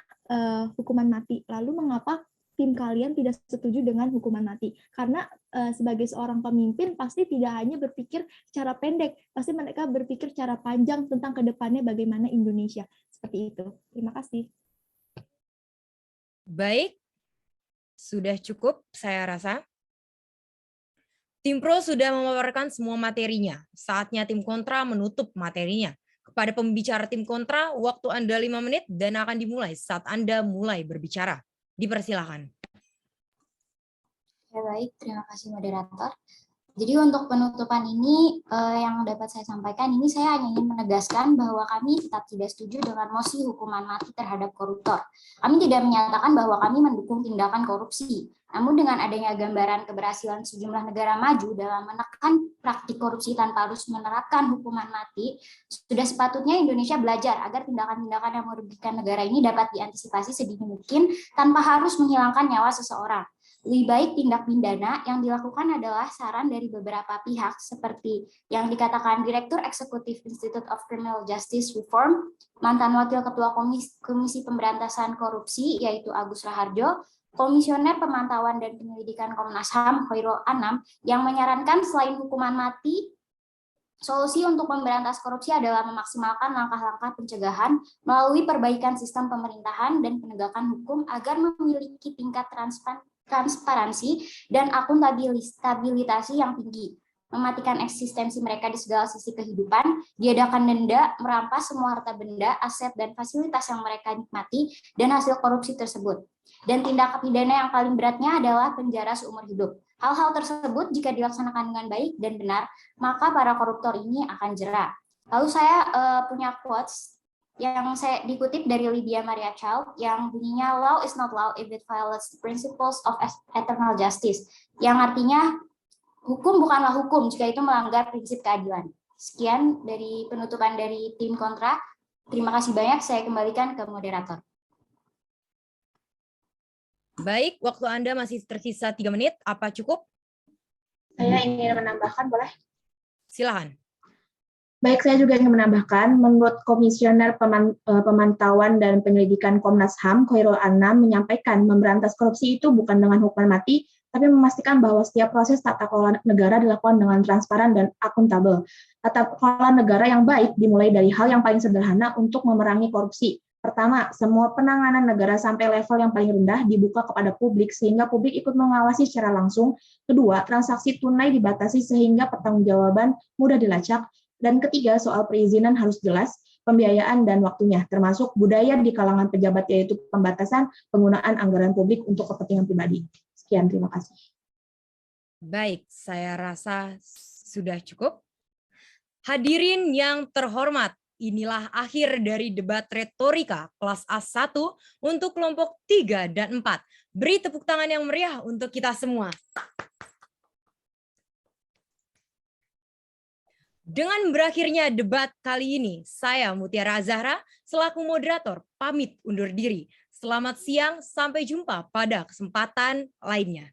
hukuman mati. Lalu mengapa tim kalian tidak setuju dengan hukuman mati? Karena sebagai seorang pemimpin pasti tidak hanya berpikir secara pendek, pasti mereka berpikir secara panjang tentang kedepannya bagaimana Indonesia. Seperti itu. Terima kasih. Baik, sudah cukup saya rasa. Tim pro sudah memaparkan semua materinya. Saatnya tim kontra menutup materinya. Kepada pembicara tim kontra, waktu Anda 5 menit dan akan dimulai saat Anda mulai berbicara. Dipersilakan. Ya, baik, terima kasih moderator. Jadi untuk penutupan ini yang dapat saya sampaikan ini, saya hanya ingin menegaskan bahwa kami tetap tidak setuju dengan mosi hukuman mati terhadap koruptor. Kami tidak menyatakan bahwa kami mendukung tindakan korupsi. Namun dengan adanya gambaran keberhasilan sejumlah negara maju dalam menekan praktik korupsi tanpa harus menerapkan hukuman mati, sudah sepatutnya Indonesia belajar agar tindakan-tindakan yang merugikan negara ini dapat diantisipasi sedini mungkin tanpa harus menghilangkan nyawa seseorang. Lebih baik tindak pidana yang dilakukan adalah saran dari beberapa pihak seperti yang dikatakan Direktur Eksekutif Institute of Criminal Justice Reform, mantan Wakil Ketua Komisi Pemberantasan Korupsi yaitu Agus Raharjo, Komisioner Pemantauan dan Penyelidikan Komnas HAM Khairul Anam yang menyarankan selain hukuman mati, solusi untuk memberantas korupsi adalah memaksimalkan langkah-langkah pencegahan melalui perbaikan sistem pemerintahan dan penegakan hukum agar memiliki tingkat transparansi dan akuntabilitas yang tinggi. mematikan eksistensi mereka di segala sisi kehidupan, diadakan denda, merampas semua harta benda, aset, dan fasilitas yang mereka nikmati, dan hasil korupsi tersebut. Dan tindak pidana yang paling beratnya adalah penjara seumur hidup. Hal-hal tersebut jika dilaksanakan dengan baik dan benar, maka para koruptor ini akan jera. Lalu saya punya quotes yang saya dikutip dari Lydia Maria Child yang bunyinya law is not law if it violates the principles of eternal justice, yang artinya hukum bukanlah hukum jika itu melanggar prinsip keadilan. Sekian dari penutupan dari tim kontra. Terima kasih banyak, saya kembalikan ke moderator. Baik, waktu Anda masih tersisa 3 menit. Apa cukup? Saya ingin menambahkan, boleh? Silakan. Baik, saya juga ingin menambahkan, menurut Komisioner Pemantauan dan Penyelidikan Komnas HAM, Khairul Anam, menyampaikan memberantas korupsi itu bukan dengan hukuman mati, tapi memastikan bahwa setiap proses tata kelola negara dilakukan dengan transparan dan akuntabel. Tata kelola negara yang baik dimulai dari hal yang paling sederhana untuk memerangi korupsi. Pertama, semua penanganan negara sampai level yang paling rendah dibuka kepada publik sehingga publik ikut mengawasi secara langsung. Kedua, transaksi tunai dibatasi sehingga pertanggungjawaban mudah dilacak. Dan ketiga, soal perizinan harus jelas, pembiayaan dan waktunya, termasuk budaya di kalangan pejabat yaitu pembatasan penggunaan anggaran publik untuk kepentingan pribadi. Sekian, terima kasih. Baik, saya rasa sudah cukup. Hadirin yang terhormat, inilah akhir dari debat retorika kelas A1 untuk kelompok 3 dan 4. Beri tepuk tangan yang meriah untuk kita semua. Dengan berakhirnya debat kali ini, saya Mutiara Zahra selaku moderator pamit undur diri. Selamat siang, sampai jumpa pada kesempatan lainnya.